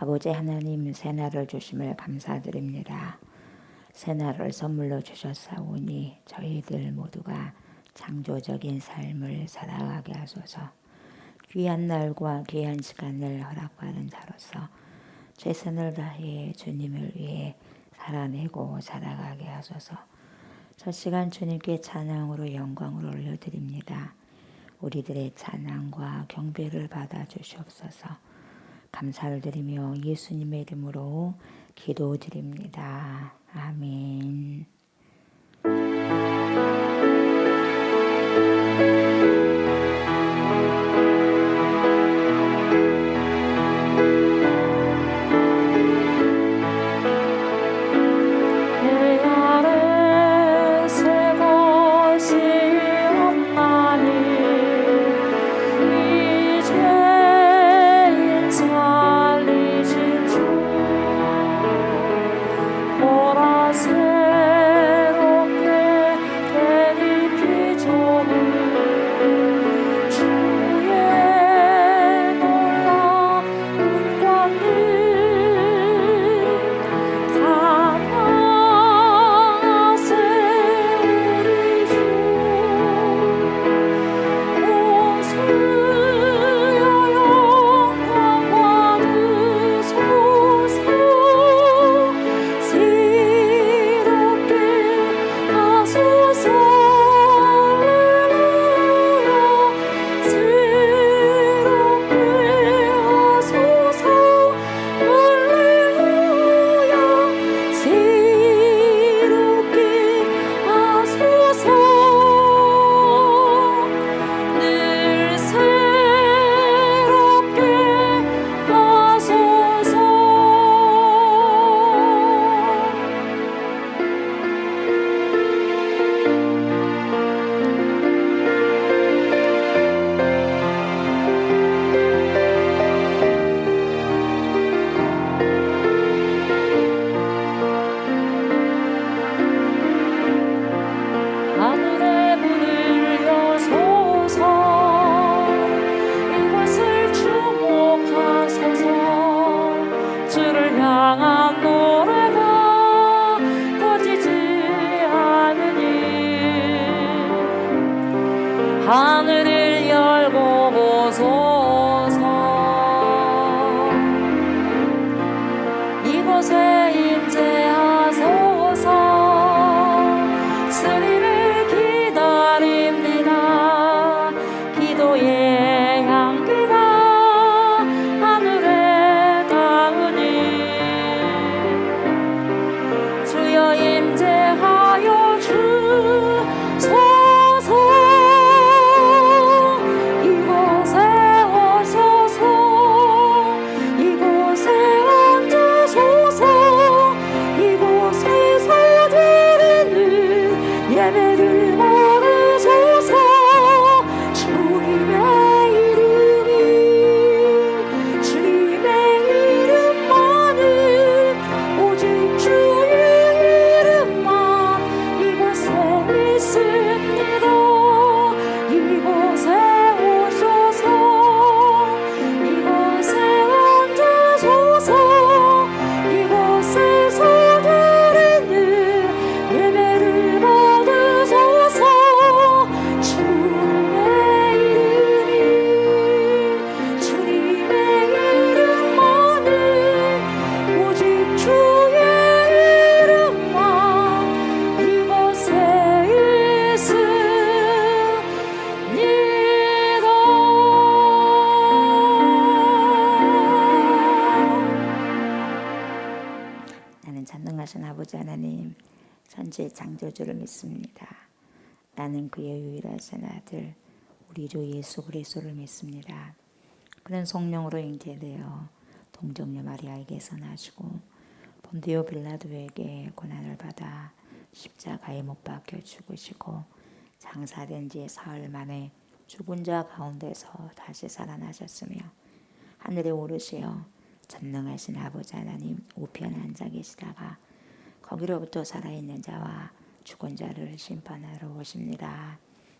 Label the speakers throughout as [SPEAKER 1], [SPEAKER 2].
[SPEAKER 1] 아버지 하나님, 새날을 주심을 감사드립니다. 새날을 선물로 주셨사오니 저희들 모두가 창조적인 삶을 살아가게 하소서. 귀한 날과 귀한 시간을 허락받은 자로서 최선을 다해 주님을 위해 살아내고 살아가게 하소서. 첫 시간 주님께 찬양으로 영광을 올려드립니다. 우리들의 찬양과 경배를 받아 주시옵소서. 감사를 드리며 예수님의 이름으로 기도드립니다. 아멘.
[SPEAKER 2] 하늘을 열고 보소서. 이곳에 임재하소서. 주님을 기다립니다. 기도의 향기가 하늘에 닿으니 주여 임재하여 주소서.
[SPEAKER 1] 전능하신 아버지 하나님, 천지의 창조주를 믿습니다. 나는 그의 유일하신 아들 우리 주 예수 그리스도를 믿습니다. 그는 성령으로 잉태되어 동정녀 마리아에게서 나시고 본디오 빌라도에게 고난을 받아 십자가에 못 박혀 죽으시고 장사된 지 사흘 만에 죽은 자 가운데서 다시 살아나셨으며 하늘에 오르시어 전능하신 아버지 하나님 우편에 앉아 계시다가 거기로부터 살아있는 자와 죽은 자를 심판하러 오십니다.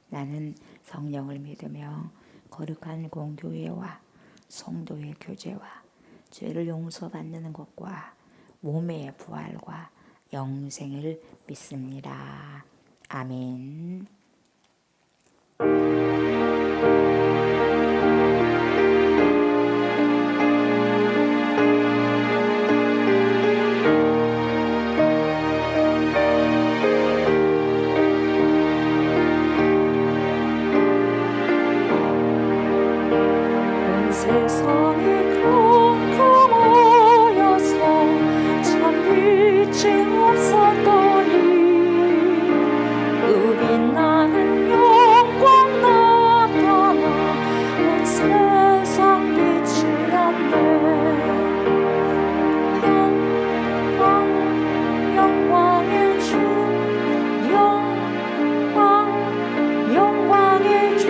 [SPEAKER 1] 나는 성령을 믿으며 거룩한 공교회와 성도의 교제와 죄를 용서받는 것과 몸의 부활과 영생을 믿습니다. 아멘.
[SPEAKER 2] 세상이 캄캄하여서 참 빛이 없었더니 빛나는 영광 나타나 온 세상 빛이 없네. 영광의 주, 영광의 주,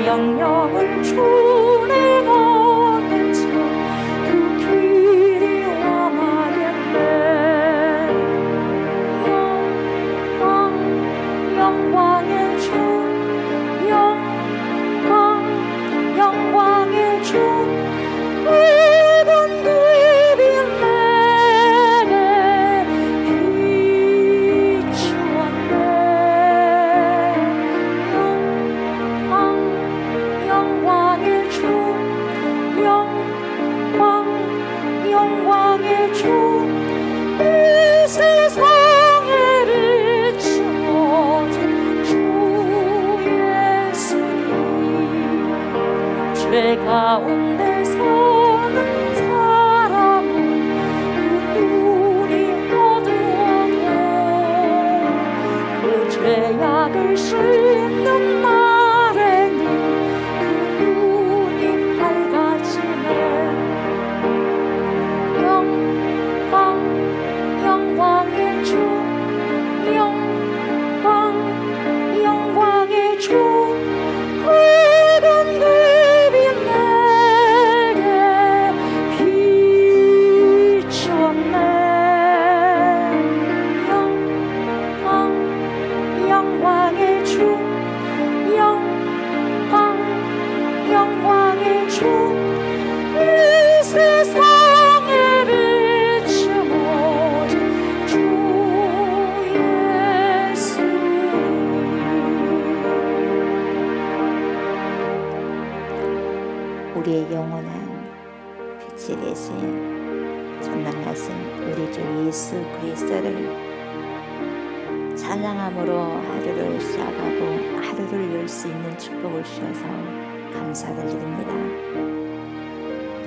[SPEAKER 2] 명령을 준행하는 자 그 길이 완하겠네. 영광의 주, 영광의 주, 모든 빛 내게 비추었네. 영광의 주, 영광의 주, 이 세상에 비추어진 주 예수님. 죄 가운데 사는 사람은 그 눈이 어두워도 그 죄악을 씻는 날에는 영광의 주, 영광의 주, 모든 빛 내게 비추었네. 영광의 주, 영광의 주, 이 세상에 비추어진 주 예수.
[SPEAKER 1] 우리의 영원한 빛이 되신 전능하신 우리 주 예수 그리스도를 찬양함으로 하루를 시작하고 하루를 열 수 있는 축복을 주셔서 감사를 드립니다.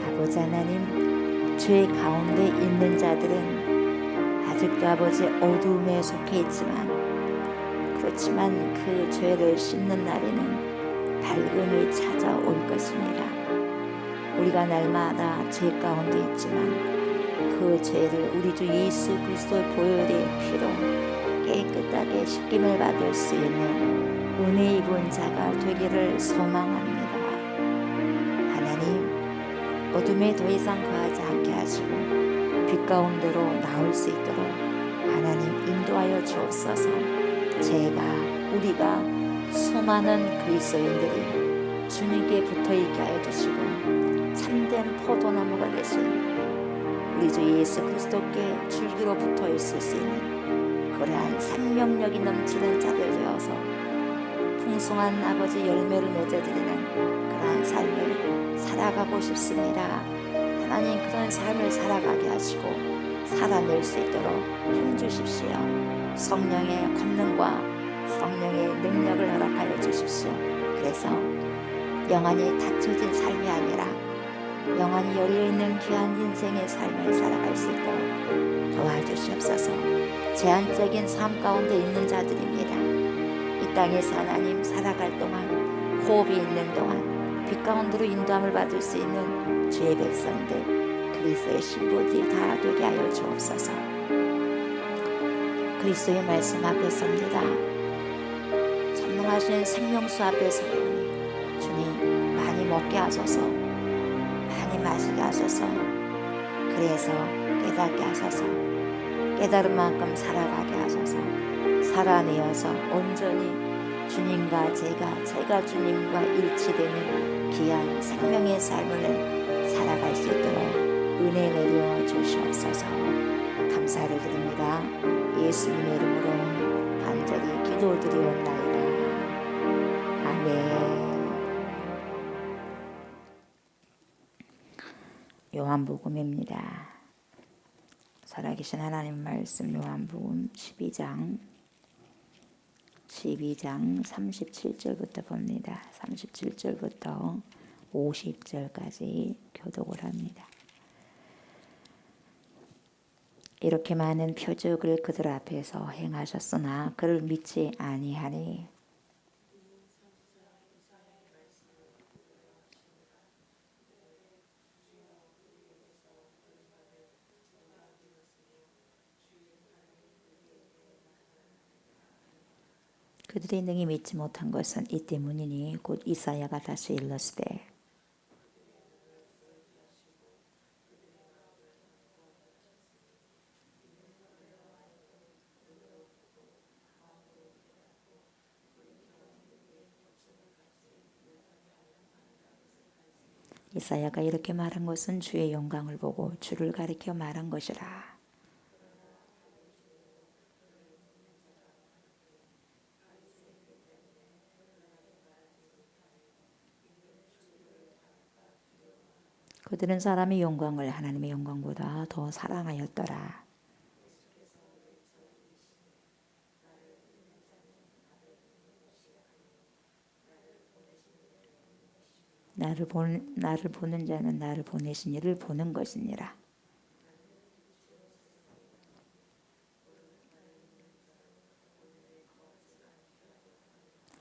[SPEAKER 1] 아버지 하나님, 죄 가운데 있는 자들은 아직도 아버지 어두움에 속해 있지만, 그렇지만 그 죄를 씻는 날에는 밝음이 찾아올 것입니다. 우리가 날마다 죄 가운데 있지만 그 죄를 우리 주 예수 그리스도의 보혈의 피로 깨끗하게 씻김을 받을 수 있는 은혜 입은 자가 되기를 소망합니다. 하나님, 어둠에 더 이상 거하지 않게 하시고 빛 가운데로 나올 수 있도록 하나님 인도하여 주옵소서. 우리가 수많은 그리스도인들이 주님께 붙어있게 하여 주시고 참된 포도나무가 되신 우리 주 예수 그리스도께 줄기로 붙어있을 수 있는 그러한 생명력이 넘치는 자들 되어서 풍성한 아버지 열매를 맺어드리는 그러한 삶을 살아가고 싶습니다. 하나님, 그런 삶을 살아가게 하시고 살아낼 수 있도록 힘주십시오. 성령의 권능과 성령의 능력을 허락하여 주십시오. 그래서 영원히 닫혀진 삶이 아니라 영원히 열려있는 귀한 인생의 삶을 살아갈 수 있도록 도와주시옵소서. 제한적인 삶 가운데 있는 자들입니다. 이 땅에서 하나님 살아갈 동안, 호흡이 있는 동안 빛 가운데로 인도함을 받을 수 있는 주의 백성들, 그리스도의 신부들이 다 되게 하여 주옵소서. 그리스도의 말씀 앞에 섭니다. 전능하신 생명수 앞에 서오니 주님 많이 먹게 하소서, 많이 마시게 하소서. 그래서 깨닫게 하소서, 깨달은 만큼 살아가게 하소서. 살아내어서 온전히 주님과 제가 주님과 일치되는 귀한 생명의 삶을 살아갈 수 있도록 은혜 내려 주시옵소서. 감사를 드립니다. 예수님의 이름으로 간절히 기도드리옵나이다. 아멘. 요한복음입니다. 살아계신 하나님 말씀 요한복음 12장 37절부터 봅니다. 37절부터 50절까지 교독을 합니다. 이렇게 많은 표적을 그들 앞에서 행하셨으나 그를 믿지 아니하니 그들이 능히 믿지 못한 것은 이 때문이니 곧 이사야가 다시 일렀으되 이사야가 이렇게 말한 것은 주의 영광을 보고 주를 가리켜 말한 것이라. 그들은 사람의 영광을 하나님의 영광보다 더 사랑하였더라. 나를 보는 자는 나를 보내신 이를 보는 것이니라.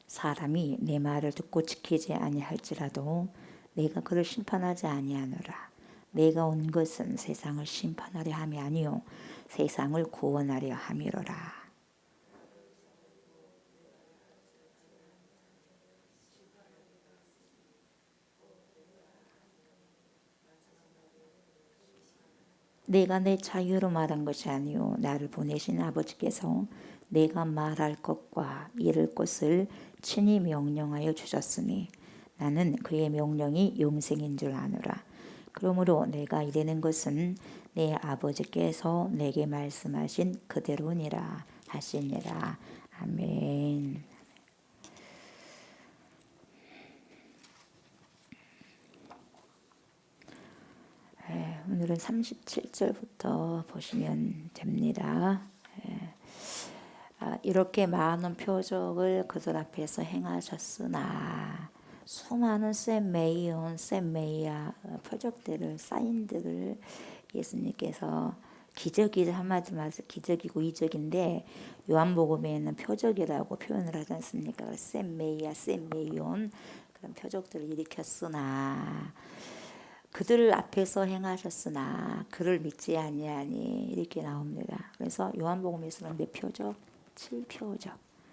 [SPEAKER 1] 사람이 내 말을 듣고 지키지 아니할지라도 내가 그를 심판하지 아니하노라. 내가 온 것은 세상을 심판하려 함이 아니요 세상을 구원하려 함이로라. 내가 내 자유로 말한 것이 아니요 나를 보내신 아버지께서 내가 말할 것과 이를 것을 친히 명령하여 주셨으니 나는 그의 명령이 영생인 줄 아노라. 그러므로 내가 이르는 것은 내 아버지께서 내게 말씀하신 그대로니라 하시니라. 아멘. 오늘은 37절부터 보시면 됩니다. 이렇게 많은 표적을 그들 앞에서 행하셨으나 수많은 셈메이아 표적들을 사인들을 예수님께서 기적이 한마디 말해서 기적이고 이적인데 요한복음에는 표적이라고 표현을 하지 않습니까? 셈메이온 그런 표적들을 일으켰으나 그들 앞에서 행하셨으나 그를 믿지 아니하니 이렇게 나옵니다. 그래서 요한복음에서는 몇 표적? 7표적.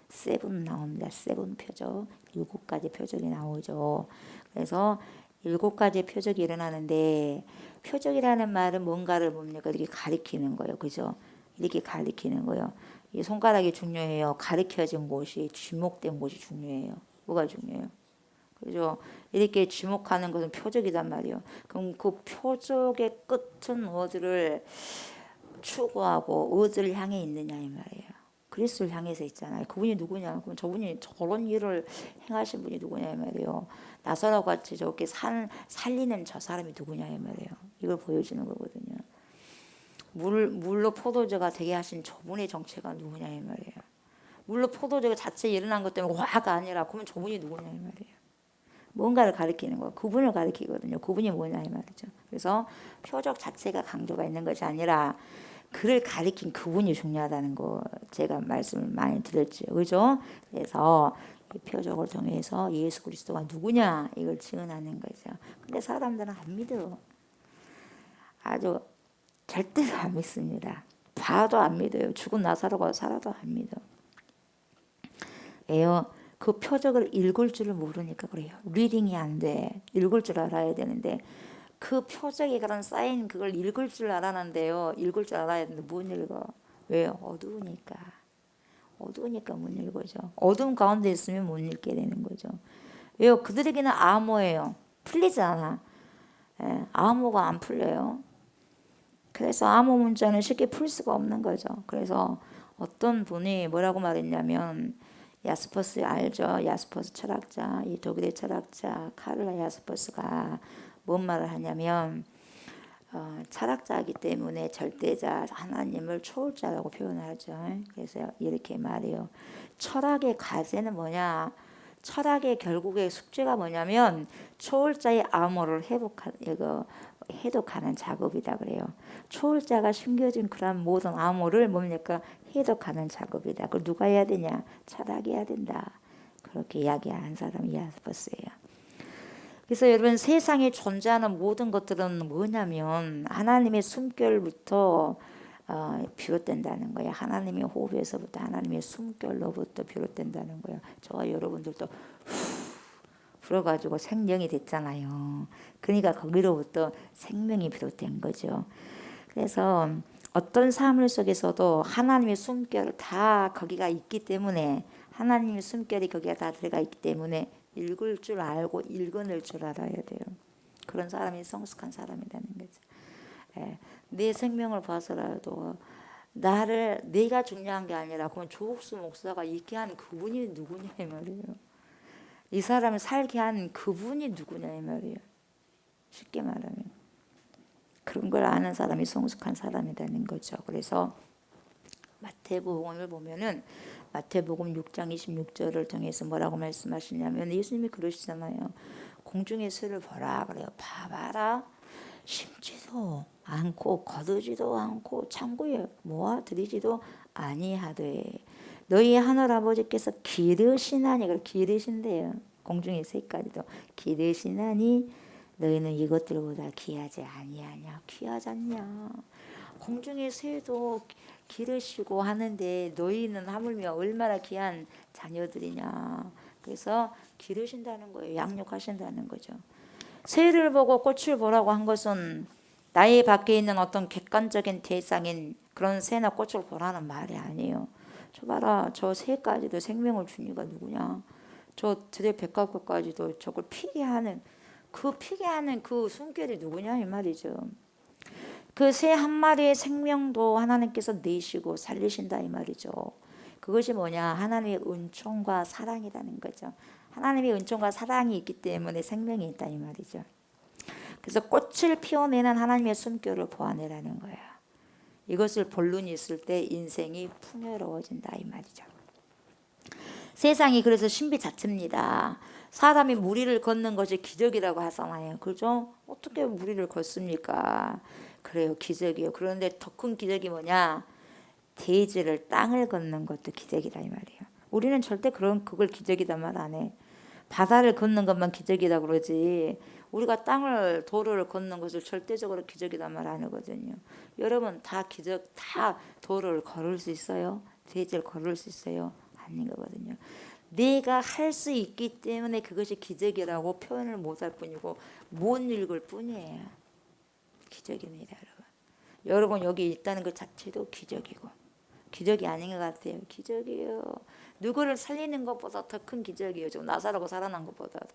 [SPEAKER 1] 7 나옵니다. 7 표적. 7가지 표적이 나오죠. 그래서 7가지 표적이 일어나는데 표적이라는 말은 뭔가를 뭡니까? 이렇게 가리키는 거예요. 그죠? 이렇게 가리키는 거예요. 이 손가락이 중요해요. 가리켜진 곳이 주목된 곳이 중요해요. 뭐가 중요해요? 그죠? 이렇게 주목하는 것은 표적이단 말이에요. 그럼 그 표적의 끝은 어디를 추구하고 어디를 향해 있느냐 이 말이에요. 그리스도를 향해서 있잖아요. 그분이 누구냐? 그럼 저분이 저런 일을 행하신 분이 누구냐 이 말이에요. 나사로 같이 저렇게 살리는 저 사람이 누구냐 이 말이에요. 이걸 보여주는 거거든요. 물로 포도주가 되게 하신 저분의 정체가 누구냐 이 말이에요. 물로 포도주가 자체에 일어난 것 때문에 와가 아니라 그러면 저분이 누구냐 이 말이에요. 뭔가를 가리키는 거예요. 그분을 가리키거든요. 그분이 뭐냐 이 말이죠. 그래서 표적 자체가 강조가 있는 것이 아니라 그를 가리킨 그분이 중요하다는 거 제가 말씀을 많이 드렸죠. 그죠? 그래서 이 표적을 통해서 예수 그리스도가 누구냐 이걸 증언하는 거죠. 근데 사람들은 안 믿어. 아주 절대로 안 믿습니다. 봐도 안 믿어요. 죽은 나사로가 살아도 안 믿어. 왜요? 그 표적을 읽을 줄을 모르니까 그래요. 리딩이 안 돼. 읽을 줄 알아야 되는데 그 표적에 그런 쌓인 그걸 읽을 줄 알았는데요. 읽을 줄 알아야 되는데 못 읽어. 왜요? 어두우니까. 어두우니까 못 읽어죠. 어둠 가운데 있으면 못 읽게 되는 거죠. 왜요? 그들에게는 암호예요. 풀리지 않아. 예, 암호가 안 풀려요. 그래서 암호 문자는 쉽게 풀 수가 없는 거죠. 그래서 어떤 분이 뭐라고 말했냐면 야스퍼스 알죠? 야스퍼스 철학자, 이 독일의 철학자 카를라 야스퍼스가 뭔 말을 하냐면 철학자이기 때문에 절대자 하나님을 초월자라고 표현하죠. 그래서 이렇게 말해요. 철학의 과제는 뭐냐? 철학의 결국의 숙제가 뭐냐면 초월자의 암호를 해독하는 작업이다 그래요. 초월자가 숨겨진 그런 모든 암호를 뭡니까? 해독하는 작업이다. 그걸 누가 해야 되냐? 철학이 해야 된다. 그렇게 이야기하는 사람이 야스퍼스예요. 그래서 여러분 세상에 존재하는 모든 것들은 뭐냐면 하나님의 숨결부터 비롯된다는 거예요. 하나님의 호흡에서부터 하나님의 숨결로부터 비롯된다는 거예요. 저와 여러분들도 불어가지고 생명이 됐잖아요. 그러니까 거기로부터 생명이 비롯된 거죠. 그래서 어떤 삶을 속에서도 하나님의 숨결 다 거기가 있기 때문에 하나님의 숨결이 거기가 다 들어가 있기 때문에 읽을 줄 알고 읽어낼 줄 알아야 돼요. 그런 사람이 성숙한 사람이라는 거죠. 예, 내 생명을 봐서라도 내가 중요한 게 아니라 그건 조옥수 목사가 있게 한 그분이 누구냐 이 말이에요. 이 사람을 살게 한 그분이 누구냐 이 말이에요. 쉽게 말하면 그런 걸 아는 사람이 성숙한 사람이라는 거죠. 그래서 마태복음을 보면은 마태복음 6장 26절을 통해서 뭐라고 말씀하시냐면 예수님이 그러시잖아요. 공중의 새를 보라 그래요. 봐봐라. 심지도 않고 거두지도 않고 창고에 모아들이지도 아니하되 너희 하늘 아버지께서 기르시나니 그걸 기르신대요. 공중의 새까지도 기르시나니 너희는 이것들보다 귀하지 아니하냐. 귀하지 않냐. 공중의 새도 기르시고 하는데 너희는 하물며 얼마나 귀한 자녀들이냐. 그래서 기르신다는 거예요. 양육하신다는 거죠. 새를 보고 꽃을 보라고 한 것은 나의 밖에 있는 어떤 객관적인 대상인 그런 새나 꽃을 보라는 말이 아니에요. 저 봐라. 저 새까지도 생명을 준 이가 누구냐. 저 들의 백합꽃까지도 저걸 피게 하는 그 숨결이 누구냐 이 말이죠. 그 새 한 마리의 생명도 하나님께서 내시고 살리신다 이 말이죠. 그것이 뭐냐? 하나님의 은총과 사랑이라는 거죠. 하나님의 은총과 사랑이 있기 때문에 생명이 있다 이 말이죠. 그래서 꽃을 피워내는 하나님의 숨결을 보아내라는 거예요. 이것을 본론이 있을 때 인생이 풍요로워진다 이 말이죠. 세상이 그래서 신비 자체입니다. 사람이 무리를 걷는 것이 기적이라고 하잖아요. 그죠? 어떻게 무리를 걷습니까? 그래요. 기적이요. 그런데 더 큰 기적이 뭐냐? 대지를 땅을 걷는 것도 기적이다 이 말이에요. 우리는 절대 그걸 기적이다 말 안 해. 바다를 걷는 것만 기적이다 그러지 우리가 도로를 걷는 것을 절대적으로 기적이다 말 안 하거든요. 여러분 다 도로를 걸을 수 있어요? 대지를 걸을 수 있어요? 아닌 거거든요. 내가 할 수 있기 때문에 그것이 기적이라고 표현을 못할 뿐이고 못 읽을 뿐이에요. 기적입니다, 여러분. 여러분 여기 있다는 것 자체도 기적이고 기적이 아닌 것 같아요. 기적이에요. 누구를 살리는 것보다 더 큰 기적이에요. 지금 나사로가 살아난 것보다도.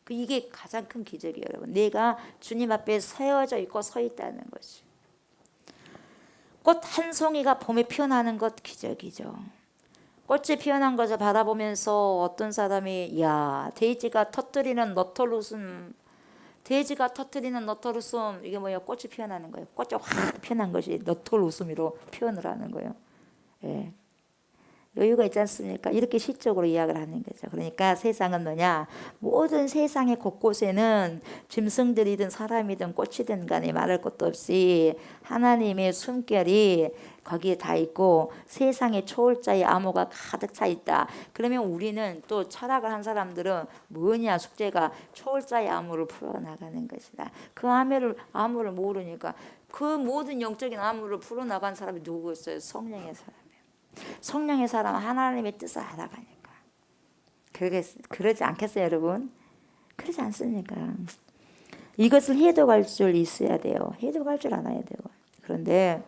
[SPEAKER 1] 이게 가장 큰 기적이에요, 여러분. 내가 주님 앞에 세워져 있고 서 있다는 것이. 꽃 한 송이가 봄에 피어나는 것 기적이죠. 꽃이 피어난 것을 바라보면서 어떤 사람이 돼지가 터뜨리는 너털웃음 이게 뭐예요? 꽃이 피어나는 거예요. 꽃이 확 피어난 것이 너털웃음으로 표현을 하는 거예요. 예. 여유가 있지 않습니까? 이렇게 시적으로 이야기를 하는 거죠. 그러니까 세상은 뭐냐? 모든 세상의 곳곳에는 짐승들이든 사람이든 꽃이든 간에 말할 것도 없이 하나님의 숨결이 거기에 다 있고 세상에 초월자의 암호가 가득 차 있다. 그러면 우리는 또 철학을 한 사람들은 뭐냐? 숙제가 초월자의 암호를 풀어나가는 것이다. 그 암호를 모르니까 그 모든 영적인 암호를 풀어나간 사람이 누구였어요? 성령의 사람. 성령의 사람은 하나님의 뜻을 알아가니까. 그러지 않겠어요, 여러분? 그러지 않습니까? 이것을 해독할 줄 있어야 돼요. 해독할 줄 알아야 돼요. 그런데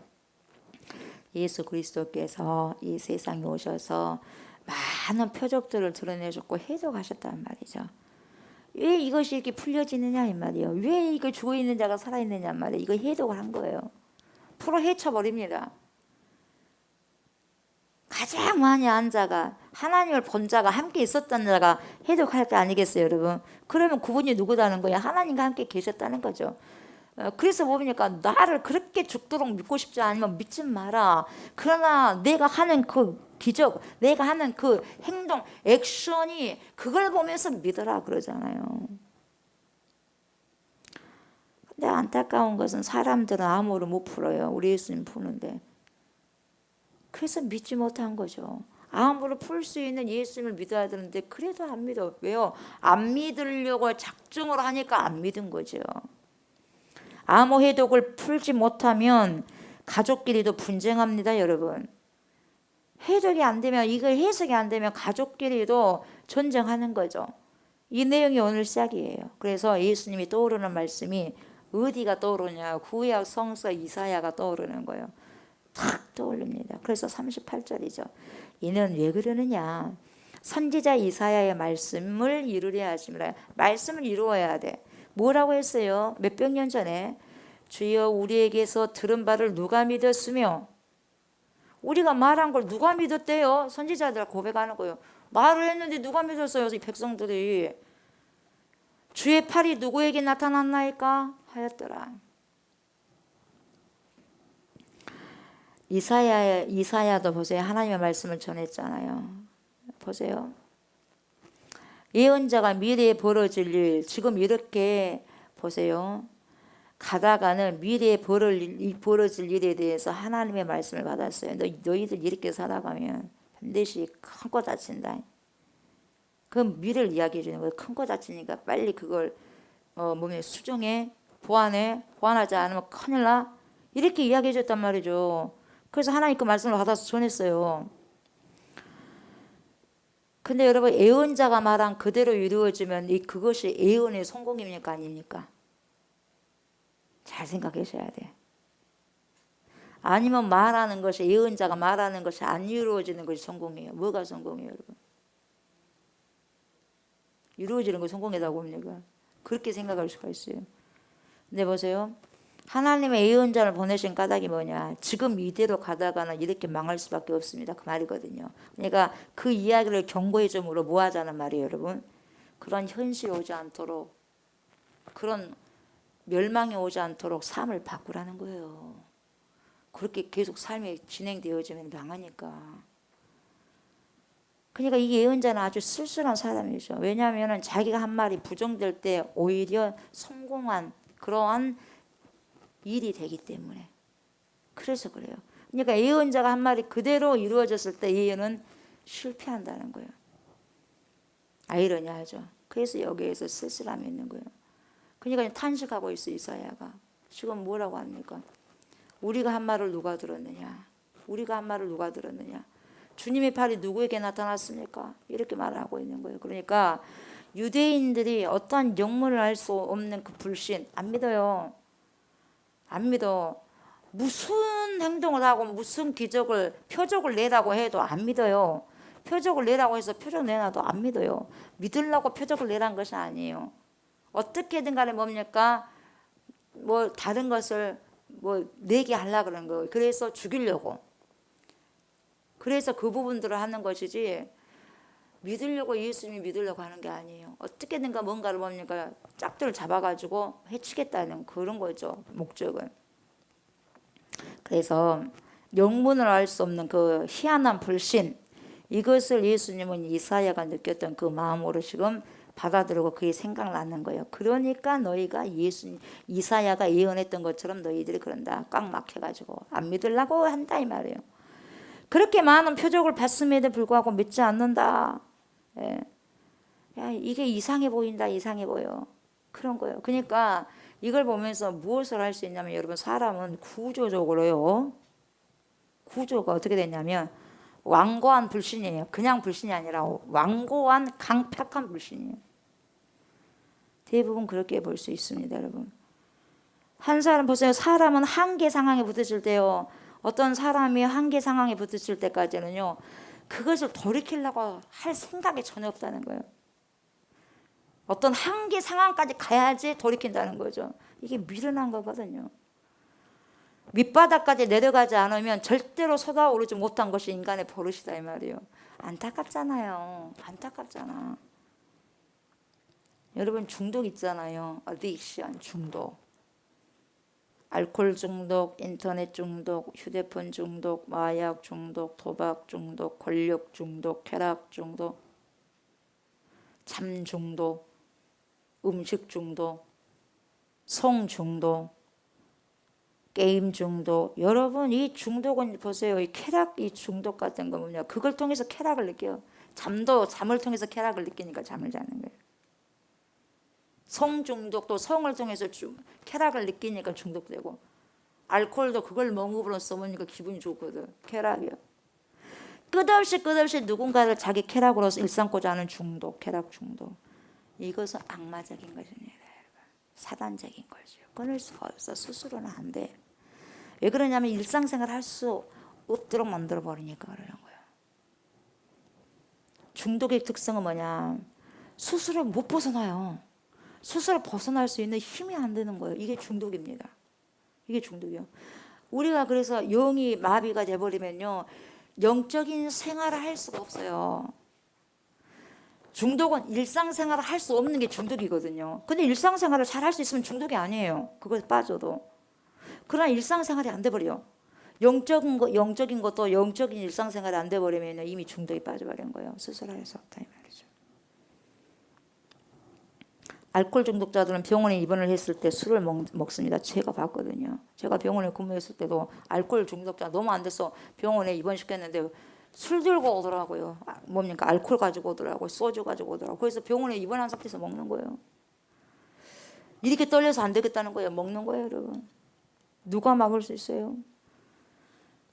[SPEAKER 1] 예수 그리스도께서 이 세상에 오셔서 많은 표적들을 드러내셨고 해독하셨단 말이죠. 왜 이것이 이렇게 풀려지느냐 이 말이에요. 왜 이거 죽어있는 자가 살아있느냐 말이에요. 이거 해독을 한 거예요. 풀어 헤쳐버립니다. 가장 많이 한 자가 하나님을 본 자가 함께 있었던 자가 해독할 게 아니겠어요, 여러분? 그러면 그분이 누구다는 거예요? 하나님과 함께 계셨다는 거죠. 그래서 뭡니까? 나를 그렇게 죽도록 믿고 싶지 않으면 믿지 마라. 그러나 내가 하는 그 기적, 내가 하는 그 행동, 액션이 그걸 보면서 믿어라 그러잖아요. 근데 안타까운 것은 사람들은 암호를 못 풀어요. 우리 예수님 푸는데. 그래서 믿지 못한 거죠. 암호를 풀 수 있는 예수님을 믿어야 되는데 그래도 안 믿어. 왜요? 안 믿으려고 작정을 하니까 안 믿은 거죠. 암호 해독을 풀지 못하면 가족끼리도 분쟁합니다, 여러분. 해독이 안 되면, 이걸 해석이 안 되면 가족끼리도 전쟁하는 거죠. 이 내용이 오늘 시작이에요. 그래서 예수님이 떠오르는 말씀이 어디가 떠오르냐? 구약 성서 이사야가 떠오르는 거예요. 탁 떠올립니다. 그래서 38절이죠. 이는 왜 그러느냐? 선지자 이사야의 말씀을 이루려 하심이라. 말씀을 이루어야 돼. 뭐라고 했어요? 몇백 년 전에 주여 우리에게서 들은 바를 누가 믿었으며 우리가 말한 걸 누가 믿었대요? 선지자들 고백하는 거예요. 말을 했는데 누가 믿었어요? 이 백성들이. 주의 팔이 누구에게 나타났나이까 하였더라. 이사야도 보세요. 하나님의 말씀을 전했잖아요. 보세요. 예언자가 미래에 벌어질 일, 지금 이렇게 보세요. 가다가는 미래에 벌어질 일에 대해서 하나님의 말씀을 받았어요. 너희들 이렇게 살아가면 반드시 큰 거 다친다. 그 미래를 이야기해 주는 거예요. 큰 거 다치니까 빨리 그걸 몸에 수정해, 보완하지 않으면 큰일 나. 이렇게 이야기해 줬단 말이죠. 그래서 하나님 그 말씀을 받아서 전했어요. 근데 여러분 예언자가 말한 그대로 이루어지면 그것이 예언의 성공입니까 아닙니까? 잘 생각하셔야 돼. 아니면 말하는 것이 예언자가 말하는 것이 안 이루어지는 것이 성공이에요. 뭐가 성공이에요, 여러분? 이루어지는 것이 성공이라고 봅니까? 그렇게 생각할 수가 있어요. 근데 보세요. 하나님의 예언자를 보내신 까닭이 뭐냐? 지금 이대로 가다가는 이렇게 망할 수밖에 없습니다. 그 말이거든요. 그러니까 그 이야기를 경고해 줌으로 뭐 하자는 말이에요, 여러분? 그런 현실이 오지 않도록, 그런 멸망이 오지 않도록 삶을 바꾸라는 거예요. 그렇게 계속 삶이 진행되어지면 망하니까. 그러니까 이 예언자는 아주 쓸쓸한 사람이죠. 왜냐하면 자기가 한 말이 부정될 때 오히려 성공한 그러한 일이 되기 때문에. 그래서 그래요. 그러니까 예언자가 한 말이 그대로 이루어졌을 때 예언은 실패한다는 거예요. 아이러니하죠. 그래서 여기에서 쓸쓸함이 있는 거예요. 그러니까 탄식하고 있어 이사야가. 지금 뭐라고 합니까? 우리가 한 말을 누가 들었느냐? 우리가 한 말을 누가 들었느냐? 주님의 팔이 누구에게 나타났습니까? 이렇게 말하고 있는 거예요. 그러니까 유대인들이 어떠한 영문을 알 수 없는 그 불신 안 믿어요. 안 믿어. 무슨 행동을 하고 무슨 기적을 표적을 내라고 해도 안 믿어요. 표적을 내라고 해서 표적 내놔도 안 믿어요. 믿으려고 표적을 내란 것이 아니에요. 어떻게든 간에 뭡니까? 뭐 다른 것을 뭐 내게 하려고 그러는 거예요. 그래서 죽이려고. 그래서 그 부분들을 하는 것이지 믿으려고 예수님이 믿으려고 하는 게 아니에요. 어떻게든가 뭔가를 뭡니까? 짝들을 잡아가지고 해치겠다는 그런 거죠. 목적은. 그래서 영문을 알 수 없는 그 희한한 불신, 이것을 예수님은 이사야가 느꼈던 그 마음으로 지금 받아들이고 그게 생각나는 거예요. 그러니까 너희가 이사야가 예언했던 것처럼 너희들이 그런다. 꽉 막혀가지고 안 믿으려고 한다 이 말이에요. 그렇게 많은 표적을 봤음에도 불구하고 믿지 않는다. 예. 야, 이게 이상해 보인다. 이상해 보여. 그런 거예요. 그러니까 이걸 보면서 무엇을 할 수 있냐면 여러분 사람은 구조적으로요. 구조가 어떻게 됐냐면 완고한 불신이에요. 그냥 불신이 아니라 완고한 강팍한 불신이에요. 대부분 그렇게 볼 수 있습니다, 여러분. 한 사람 보세요. 사람은 한계 상황에 부딪힐 때요. 어떤 사람이 한계 상황에 부딪힐 때까지는요. 그것을 돌이키려고 할 생각이 전혀 없다는 거예요. 어떤 한계 상황까지 가야지 돌이킨다는 거죠. 이게 미련한 거거든요. 밑바닥까지 내려가지 않으면 절대로 솟아오르지 못한 것이 인간의 버릇이다 이 말이에요. 안타깝잖아요. 안타깝잖아. 여러분 중독 있잖아요. addiction 중독. 알코올 중독, 인터넷 중독, 휴대폰 중독, 마약 중독, 도박 중독, 권력 중독, 쾌락 중독, 잠 중독, 음식 중독, 성 중독, 게임 중독. 여러분 이 중독은 보세요. 이 쾌락 이 중독 같은 거는요. 그걸 통해서 쾌락을 느껴요. 잠을 통해서 쾌락을 느끼니까 잠을 자는 거예요. 성 중독도 성을 통해서 쾌락을 느끼니까 중독되고, 알코올도 그걸 먹으로써 먹으니까 기분이 좋거든. 쾌락이요. 끝없이 누군가를 자기 쾌락으로서 일삼고자 하는 중독, 쾌락 중독. 이것은 악마적인 것입니다. 사단적인 거죠. 끊을 수가 없어. 스스로는 안 돼. 왜 그러냐면 일상생활 할 수 없도록 만들어 버리니까 그러는 거예요. 중독의 특성은 뭐냐? 스스로 못 벗어나요. 스스로 벗어날 수 있는 힘이 안 되는 거예요. 이게 중독입니다. 이게 중독이요. 우리가 그래서 영이 마비가 돼버리면요. 영적인 생활을 할 수가 없어요. 중독은 일상생활을 할 수 없는 게 중독이거든요. 근데 일상생활을 잘 할 수 있으면 중독이 아니에요. 그것에 빠져도. 그러나 일상생활이 안 돼버려. 영적인 것도 영적인 일상생활이 안 돼버리면 이미 중독에 빠져버린 거예요. 스스로 할 수 없다 이 말이죠. 알코올 중독자들은 병원에 입원을 했을 때 술을 먹습니다. 제가 봤거든요. 제가 병원에 근무했을 때도 알코올 중독자 너무 안 돼서 병원에 입원시켰는데 술 들고 오더라고요. 뭡니까? 알코올 가지고 오더라고요. 소주 가지고 오더라고요. 그래서 병원에 입원한 상태에서 먹는 거예요. 이렇게 떨려서 안 되겠다는 거예요. 먹는 거예요, 여러분. 누가 막을 수 있어요?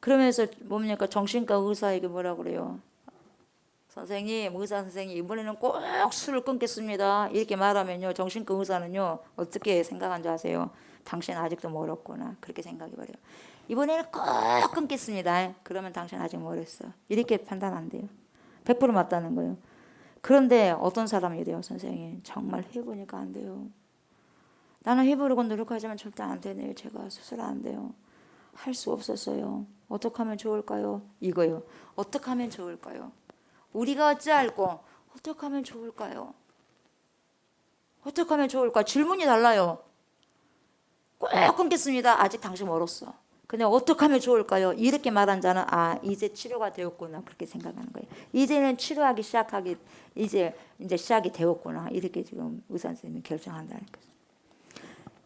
[SPEAKER 1] 그러면서 뭡니까? 정신과 의사에게 뭐라 그래요? 선생님, 의사 선생님 이번에는 꼭 술을 끊겠습니다. 이렇게 말하면요. 정신과 의사는요. 어떻게 생각한 줄 아세요? 당신 아직도 멀었구나. 그렇게 생각해버려요. 이번에는 꼭 끊겠습니다. 그러면 당신 아직 멀었어. 이렇게 판단 안 돼요. 100% 맞다는 거예요. 그런데 어떤 사람이 돼요? 선생님 정말 해보니까 안 돼요. 나는 해보려고 노력하지만 절대 안 되네요. 제가 스스로 안 돼요. 할 수 없었어요. 어떻게 하면 좋을까요? 이거요. 어떻게 하면 좋을까요? 우리가 어찌할꼬? 어떻게 하면 좋을까요? 어떻게 하면 좋을까? 질문이 달라요. 꼭 끊겠습니다. 아직 당신 멀었어. 근데 어떻게 하면 좋을까요? 이렇게 말한 자는 이제 치료가 되었구나 그렇게 생각하는 거예요. 이제는 치료하기 이제 시작이 되었구나 이렇게 지금 의사 선생님이 결정한다는 거죠.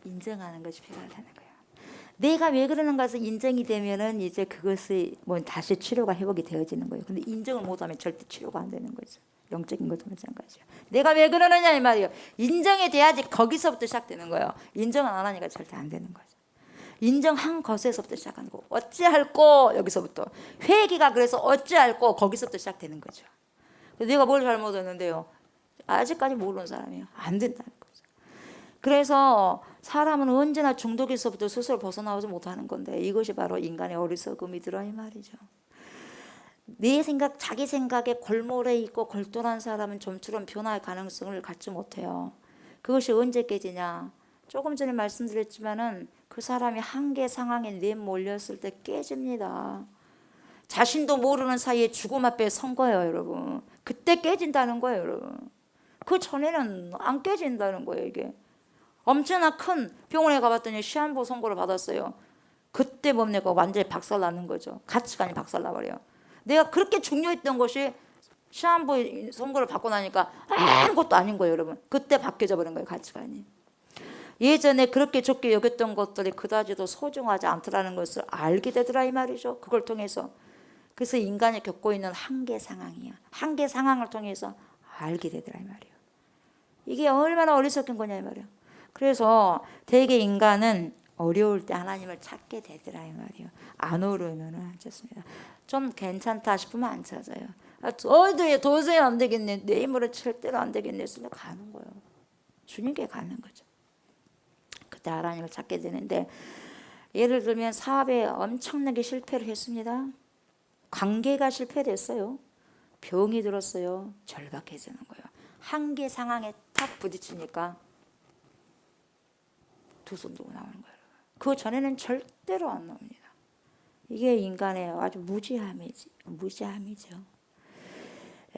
[SPEAKER 1] 인정하는 것이 필요하다는 거예요. 내가 왜 그러는가에서 인정이 되면은 이제 그것이 다시 치료가 회복이 되어지는 거예요. 근데 인정을 못하면 절대 치료가 안 되는 거죠. 영적인 것도 마찬가지죠. 내가 왜 그러느냐 이 말이에요. 인정이 돼야지 거기서부터 시작되는 거예요. 인정을 안 하니까 절대 안 되는 거죠. 인정한 것에서부터 시작하는 거고 어찌할꼬 여기서부터 회개가 그래서 어찌할꼬 거기서부터 시작되는 거죠. 내가 뭘 잘못했는데요. 아직까지 모르는 사람이에요. 안 된다는 거죠. 그래서 사람은 언제나 중독에서부터 스스로 벗어나오지 못하는 건데 이것이 바로 인간의 어리석음이더라 이 말이죠. 내 생각, 자기 생각에 골몰해 있고 골똘한 사람은 좀처럼 변화의 가능성을 갖지 못해요. 그것이 언제 깨지냐? 조금 전에 말씀드렸지만은 그 사람이 한계 상황에 내몰렸을 때 깨집니다. 자신도 모르는 사이에 죽음 앞에 선 거예요, 여러분. 그때 깨진다는 거예요, 여러분. 그 전에는 안 깨진다는 거예요, 이게. 엄청나 큰 병원에 가봤더니 시한부 선고를 받았어요. 그때 뭡니까? 완전히 박살나는 거죠. 가치관이 박살나버려요. 내가 그렇게 중요했던 것이 시한부 선거를 받고 나니까 아무것도 아닌 거예요, 여러분. 그때 바뀌어져 버린 거예요, 가치관이. 예전에 그렇게 좋게 여겼던 것들이 그다지도 소중하지 않더라는 것을 알게 되더라 이 말이죠. 그걸 통해서. 그래서 인간이 겪고 있는 한계 상황이야. 한계 상황을 통해서 알게 되더라 이 말이에요. 이게 얼마나 어리석은 거냐 이 말이에요. 그래서 대개 인간은 어려울 때 하나님을 찾게 되더라 이 말이에요. 안 어려우면 안 찾습니다. 좀 괜찮다 싶으면 안 찾아요. 도저히 안 되겠네. 내 힘으로 절대로 안 되겠네. 그래서 가는 거예요. 주님께 가는 거죠. 그때 하나님을 찾게 되는데, 예를 들면 사업에 엄청나게 실패를 했습니다. 관계가 실패됐어요. 병이 들었어요. 절박해지는 거예요. 한계 상황에 탁 부딪히니까 두 손 들고 나오는 거예요. 그 전에는 절대로 안 나옵니다. 이게 인간의 아주 무지함이죠.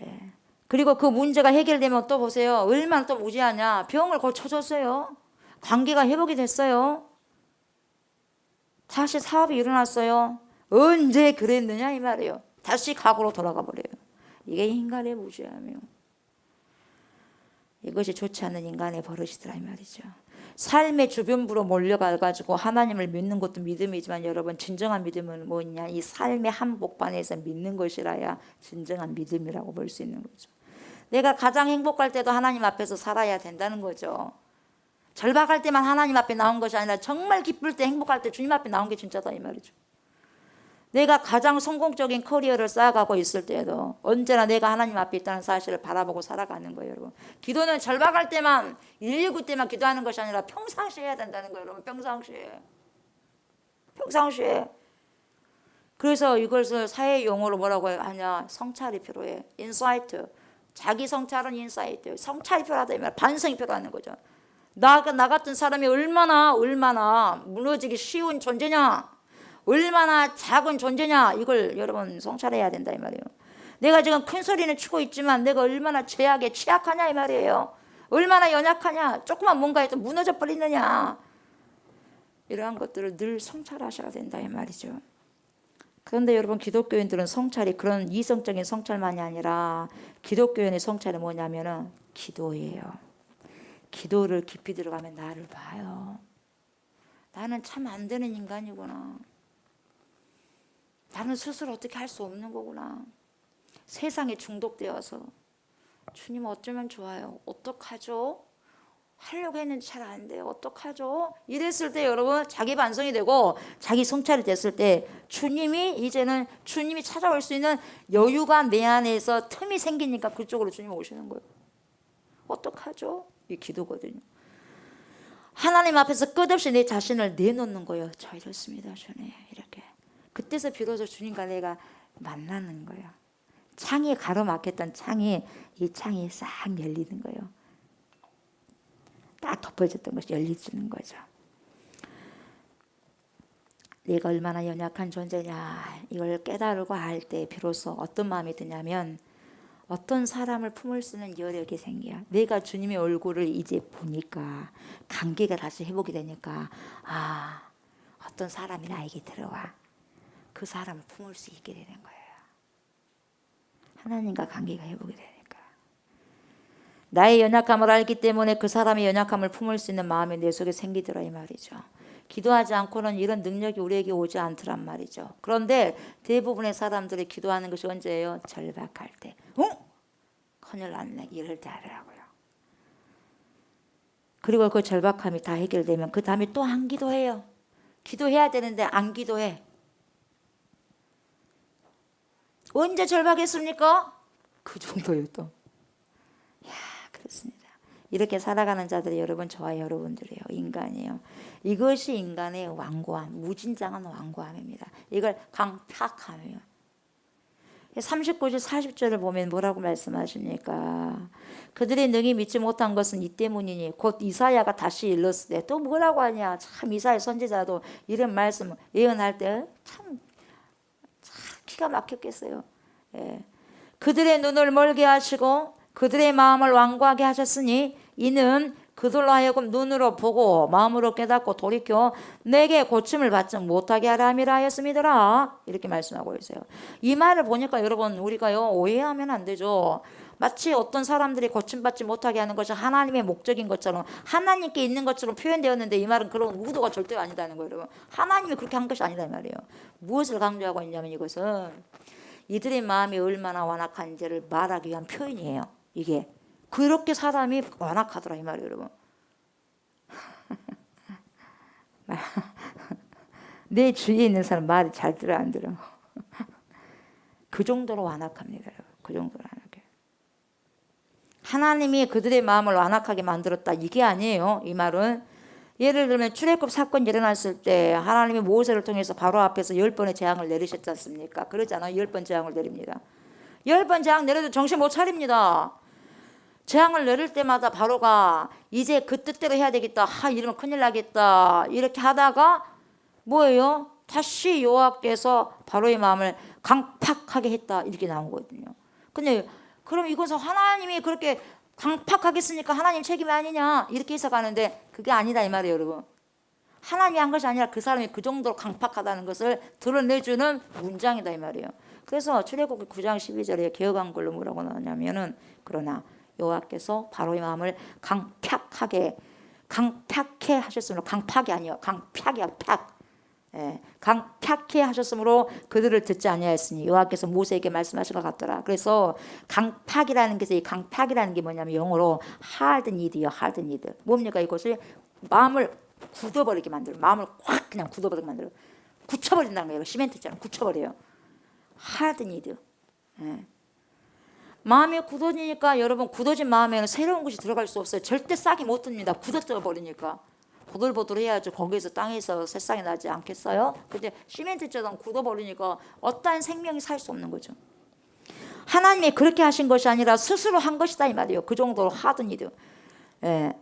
[SPEAKER 1] 예. 그리고 그 문제가 해결되면 또 보세요. 얼마나 또 무지하냐. 병을 고쳐줬어요. 관계가 회복이 됐어요. 다시 사업이 일어났어요. 언제 그랬느냐 이 말이에요. 다시 과거로 돌아가 버려요. 이게 인간의 무지함이에요. 이것이 좋지 않은 인간의 버릇이더라 이 말이죠. 삶의 주변부로 몰려가가지고 하나님을 믿는 것도 믿음이지만, 여러분 진정한 믿음은 뭐냐? 이 삶의 한복판에서 믿는 것이라야 진정한 믿음이라고 볼 수 있는 거죠. 내가 가장 행복할 때도 하나님 앞에서 살아야 된다는 거죠. 절박할 때만 하나님 앞에 나온 것이 아니라 정말 기쁠 때, 행복할 때 주님 앞에 나온 게 진짜다 이 말이죠. 내가 가장 성공적인 커리어를 쌓아가고 있을 때도 언제나 내가 하나님 앞에 있다는 사실을 바라보고 살아가는 거예요, 여러분. 기도는 절박할 때만, 119 때만 기도하는 것이 아니라 평상시에 해야 된다는 거예요, 여러분. 평상시에. 그래서 이것을 사회 용어로 뭐라고 하냐? 성찰이 필요해. 인사이트. 자기 성찰은 인사이트. 성찰이 필요하다 이 말. 반성이 필요하는 거죠. 나 같은 사람이 얼마나 무너지기 쉬운 존재냐? 얼마나 작은 존재냐, 이걸 여러분 성찰해야 된다 이 말이에요. 내가 지금 큰 소리는 치고 있지만 내가 얼마나 죄악에 취약하냐 이 말이에요. 얼마나 연약하냐, 조그만 뭔가 해도 무너져 버리느냐, 이러한 것들을 늘 성찰하셔야 된다 이 말이죠. 그런데 여러분, 기독교인들은 성찰이 그런 이성적인 성찰만이 아니라 기독교인의 성찰이 뭐냐면은 기도예요. 기도를 깊이 들어가면 나를 봐요. 나는 참 안 되는 인간이구나. 나는 스스로 어떻게 할 수 없는 거구나. 세상에 중독되어서 주님 어쩌면 좋아요. 어떡하죠? 하려고 했는데 잘 안 돼요. 어떡하죠? 이랬을 때 여러분, 자기 반성이 되고 자기 성찰이 됐을 때 이제는 주님이 찾아올 수 있는 여유가 내 안에서 틈이 생기니까 그쪽으로 주님 오시는 거예요. 어떡하죠? 이 기도거든요. 하나님 앞에서 끝없이 내 자신을 내놓는 거예요. 저 이렇습니다, 주님. 이렇게. 그때서 비로소 주님과 내가 만나는 거예요. 창이 가로막혔던 이 창이 싹 열리는 거예요. 딱 덮어졌던 것이 열리지는 거죠. 내가 얼마나 연약한 존재냐, 이걸 깨달고 할 때 비로소 어떤 마음이 드냐면, 어떤 사람을 품을 수 있는 여력이 생겨요. 내가 주님의 얼굴을 이제 보니까, 관계가 다시 회복이 되니까, 어떤 사람이 나에게 들어와. 그 사람을 품을 수 있게 되는 거예요. 하나님과 관계가 회복이 되니까. 나의 연약함을 알기 때문에 그 사람의 연약함을 품을 수 있는 마음이 내 속에 생기더라 이 말이죠. 기도하지 않고는 이런 능력이 우리에게 오지 않더란 말이죠. 그런데 대부분의 사람들이 기도하는 것이 언제예요? 절박할 때. 큰일 났네, 이럴 때 하더라고요. 그리고 그 절박함이 다 해결되면 그 다음에 또 안 기도해요. 기도해야 되는데 안 기도해. 언제 절박했습니까? 그 정도예요 또. 그렇습니다. 이렇게 살아가는 자들이 여러분, 저와 여러분들이에요. 인간이에요. 이것이 인간의 완고함, 무진장한 완고함입니다. 이걸 강팍함이에요. 39절 40절을 보면 뭐라고 말씀하십니까? 그들이 능히 믿지 못한 것은 이 때문이니 곧 이사야가 다시 일렀을 때, 또 뭐라고 하냐. 참 이사야 선지자도 이런 말씀 예언할 때 참 기가 막혔겠어요. 그들의 눈을 멀게 하시고 그들의 마음을 완고하게 하셨으니 이는 그들로 하여금 눈으로 보고 마음으로 깨닫고 돌이켜 내게 고침을 받지 못하게 하라 함이라 하였음이더라. 이렇게 말씀하고 있어요. 이 말을 보니까 여러분 우리가요 오해하면 안 되죠. 마치 어떤 사람들이 고침받지 못하게 하는 것이 하나님의 목적인 것처럼 하나님께 있는 것처럼 표현되었는데 이 말은 그런 의도가 절대 아니다는 거예요. 여러분 하나님이 그렇게 한 것이 아니다 이 말이에요. 무엇을 강조하고 있냐면 이것은 이들의 마음이 얼마나 완악한지를 말하기 위한 표현이에요. 이게 그렇게 사람이 완악하더라 이 말이에요 여러분. 내 주위에 있는 사람 말이 잘 들어 안 들어. 그 정도로 완악합니다 여러분. 그 정도로 완악해. 하나님이 그들의 마음을 완악하게 만들었다 이게 아니에요. 이 말은 예를 들면 출애굽 사건이 일어났을 때 하나님이 모세를 통해서 바로 앞에서 10번의 재앙을 내리셨지 않습니까? 그러잖아요. 10번 재앙을 내립니다. 10번 재앙 내려도 정신 못 차립니다. 재앙을 내릴 때마다 바로가 이제 그 뜻대로 해야 되겠다. 이러면 큰일 나겠다. 이렇게 하다가 뭐예요? 다시 여호와께서 바로의 마음을 강팍하게 했다. 이렇게 나온 거거든요. 근데 그럼 이것은 하나님이 그렇게 강팍하게 했으니까 하나님 책임이 아니냐 이렇게 해석하는데 그게 아니다 이 말이에요 여러분. 하나님이 한 것이 아니라 그 사람이 그 정도로 강팍하다는 것을 드러내주는 문장이다 이 말이에요. 그래서 출애굽기 9장 12절에 개혁한글로 뭐라고 나오냐면은 그러나 여호와께서 바로의 마음을 강팍하게 하셨으므로 강팍이 아니요 강팍이야 팍. 예, 강팍해 하셨으므로 그들을 듣지 아니하였으니 여호와께서 모세에게 말씀하신 것 같더라. 그래서 강팍이라는 게 이 강팍이라는 게 뭐냐면 영어로 hardened요. hardened. 뭡니까 이것을 마음을 굳어버리게 만들어. 마음을 확 그냥 굳어버리게 만들어. 굳혀버린다는 거예요. 시멘트처럼 굳혀버려요. hardened. 예. 마음이 굳어지니까 여러분 굳어진 마음에는 새로운 것이 들어갈 수 없어요. 절대 싹이 못 듭니다. 굳어져 버리니까. 보들보들 해야죠. 거기에서 땅에서 새싹이 나지 않겠어요? 근데 시멘트처럼 굳어버리니까 어떠한 생명이 살 수 없는 거죠. 하나님이 그렇게 하신 것이 아니라 스스로 한 것이다 이 말이에요. 그 정도로 하더니도. 예.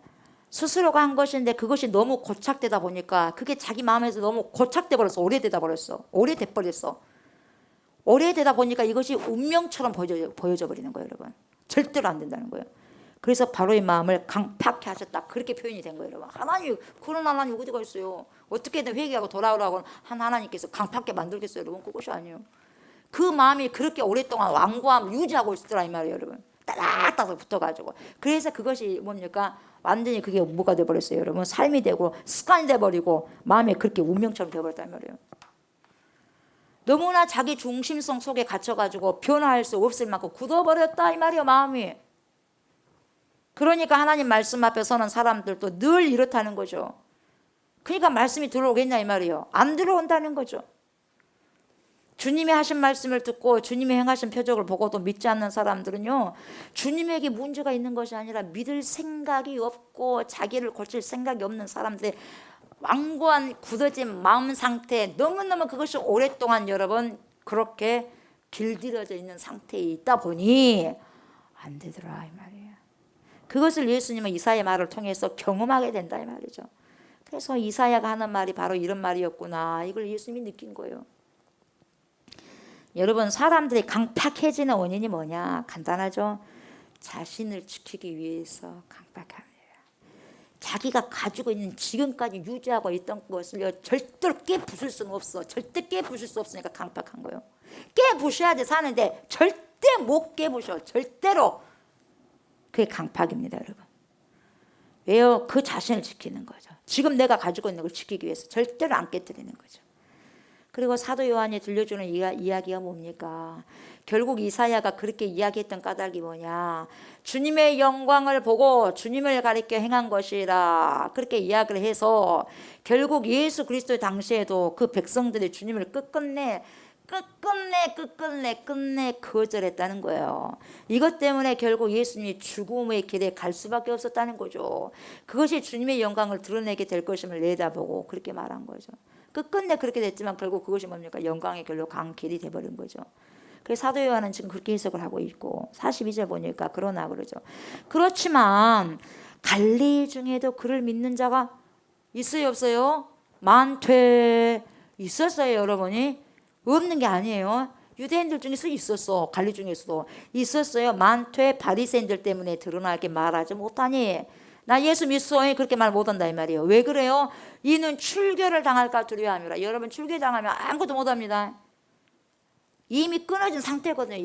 [SPEAKER 1] 스스로가 한 것인데 그것이 너무 고착되다 보니까 그게 자기 마음에서 너무 고착돼 버렸어. 오래되다 버렸어. 오래돼 버렸어. 오래되다 보니까 이것이 운명처럼 보여져 버리는 거예요 여러분. 절대로 안 된다는 거예요. 그래서 바로의 마음을 강팍해 하셨다. 그렇게 표현이 된 거예요 여러분. 하나님 그런 하나님 어디가 있어요. 어떻게든 회개하고 돌아오라고 한 하나님께서 강팍하게 만들겠어요 여러분. 그것이 아니에요. 그 마음이 그렇게 오랫동안 완고함을 유지하고 있더라 이 말이에요 여러분. 따닥따닥 붙어가지고. 그래서 그것이 뭡니까 완전히 그게 뭐가 돼버렸어요 여러분. 삶이 되고 습관이 돼버리고 마음이 그렇게 운명처럼 돼버렸단 말이에요. 너무나 자기 중심성 속에 갇혀가지고 변화할 수 없을 만큼 굳어버렸다 이 말이에요 마음이. 그러니까 하나님 말씀 앞에 서는 사람들도 늘 이렇다는 거죠. 그러니까 말씀이 들어오겠냐 이 말이에요. 안 들어온다는 거죠. 주님이 하신 말씀을 듣고 주님이 행하신 표적을 보고도 믿지 않는 사람들은요 주님에게 문제가 있는 것이 아니라 믿을 생각이 없고 자기를 고칠 생각이 없는 사람들의 완고한 굳어진 마음 상태, 너무너무 그것이 오랫동안 여러분 그렇게 길들여져 있는 상태에 있다 보니 안 되더라 이 말이에요. 그것을 예수님은 이사야 말을 통해서 경험하게 된다 이 말이죠. 그래서 이사야가 하는 말이 바로 이런 말이었구나. 이걸 예수님이 느낀 거예요. 여러분 사람들이 강팍해지는 원인이 뭐냐? 간단하죠. 자신을 지키기 위해서 강팍합니다. 자기가 가지고 있는 지금까지 유지하고 있던 것을 절대로 깨부술 수는 없어. 절대 깨부술 수 없으니까 강팍한 거예요. 깨부셔야지 사는데 절대 못 깨부셔. 절대로. 그게 강팍입니다 여러분. 왜요? 그 자신을 지키는 거죠. 지금 내가 가지고 있는 걸 지키기 위해서 절대로 안 깨뜨리는 거죠. 그리고 사도 요한이 들려주는 이야기가 뭡니까? 결국 이사야가 그렇게 이야기했던 까닭이 뭐냐? 주님의 영광을 보고 주님을 가리켜 행한 것이라 그렇게 이야기를 해서 결국 예수 그리스도 당시에도 그 백성들이 주님을 끝끝내 거절했다는 거예요. 이것 때문에 결국 예수님이 죽음의 길에 갈 수밖에 없었다는 거죠. 그것이 주님의 영광을 드러내게 될 것임을 내다보고 그렇게 말한 거죠. 끝끝내 그렇게 됐지만 결국 그것이 뭡니까? 영광의 길로 간 길이 돼버린 거죠. 그래서 사도 요한은 지금 그렇게 해석을 하고 있고 42절 보니까 그러나 그러죠. 그렇지만 갈릴리 중에도 그를 믿는 자가 있어요 없어요? 많되 있었어요 여러분이. 없는 게 아니에요. 유대인들 중에서 있었어. 갈릴리 중에서도 있었어요. 많되 바리새인들 때문에 드러나게 말하지 못하니 나 예수 믿소. 그렇게 말 못한다 이 말이에요. 왜 그래요? 이는 출교를 당할까 두려워함이라. 여러분 출교 당하면 아무것도 못합니다. 이미 끊어진 상태거든요.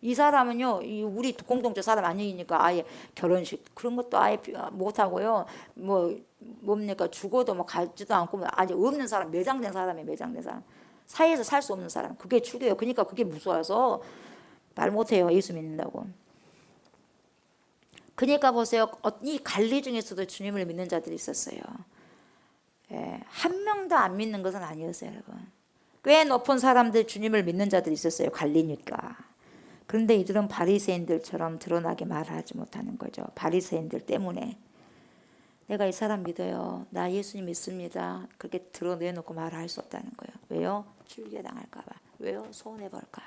[SPEAKER 1] 이 사람은요 우리 공동체 사람 아니니까 아예 결혼식 그런 것도 아예 못하고요. 뭡니까 죽어도 뭐 가지도 않고 아직 없는 사람, 매장된 사람이에요. 매장된 사람, 사회에서 살 수 없는 사람, 그게 출교예요. 그러니까 그게 무서워서 말 못해요. 예수 믿는다고. 그러니까 보세요. 이 갈리 중에서도 주님을 믿는 자들이 있었어요. 예, 한 명도 안 믿는 것은 아니었어요. 여러분, 꽤 높은 사람들, 주님을 믿는 자들이 있었어요. 갈리니까. 그런데 이들은 바리새인들처럼 드러나게 말하지 못하는 거죠. 바리새인들 때문에. 내가 이 사람 믿어요. 나 예수님 믿습니다. 그렇게 드러내놓고 말할 수 없다는 거예요. 왜요? 출교당할까 봐. 왜요? 손해볼까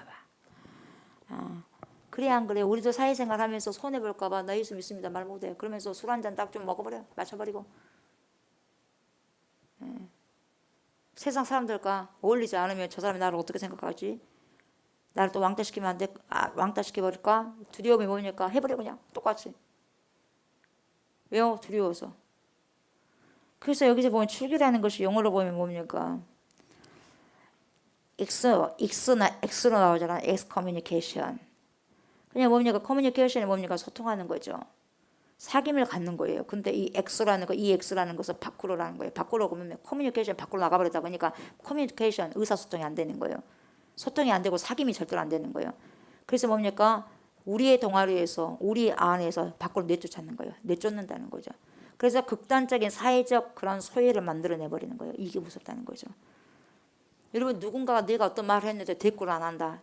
[SPEAKER 1] 봐. 그래 안 그래? 우리도 사회생활 하면서 손해볼까 봐 나 예수 믿습니다 말 못해요. 그러면서 술 한 잔 딱 좀 먹어버려요. 마셔버리고. 세상 사람들과 어울리지 않으면 저 사람이 나를 어떻게 생각하지? 나를 또 왕따시키면 안 돼? 왕따시켜버릴까? 두려움이 뭡니까? 해버려 그냥 똑같이. 왜요? 두려워서. 그래서 여기서 보면 출교라는 것이 영어로 보면 뭡니까? X로 나오잖아. excommunication. 그냥 뭡니까? 커뮤니케이션이 뭡니까? 소통하는 거죠. 사귐을 갖는 거예요. 근데 이 X라는 거, 이 X라는 것은 밖으로라는 거예요. 밖으로 그러면 커뮤니케이션 밖으로 나가버렸다 보니까 커뮤니케이션, 의사소통이 안 되는 거예요. 소통이 안 되고 사귐이 절대로 안 되는 거예요. 그래서 뭡니까? 우리의 동아리에서, 우리 안에서 밖으로 내쫓는 거예요. 내쫓는다는 거죠. 그래서 극단적인 사회적 그런 소외를 만들어내버리는 거예요. 이게 무섭다는 거죠. 여러분, 누군가가 내가 어떤 말을 했는데 대꾸를 안 한다.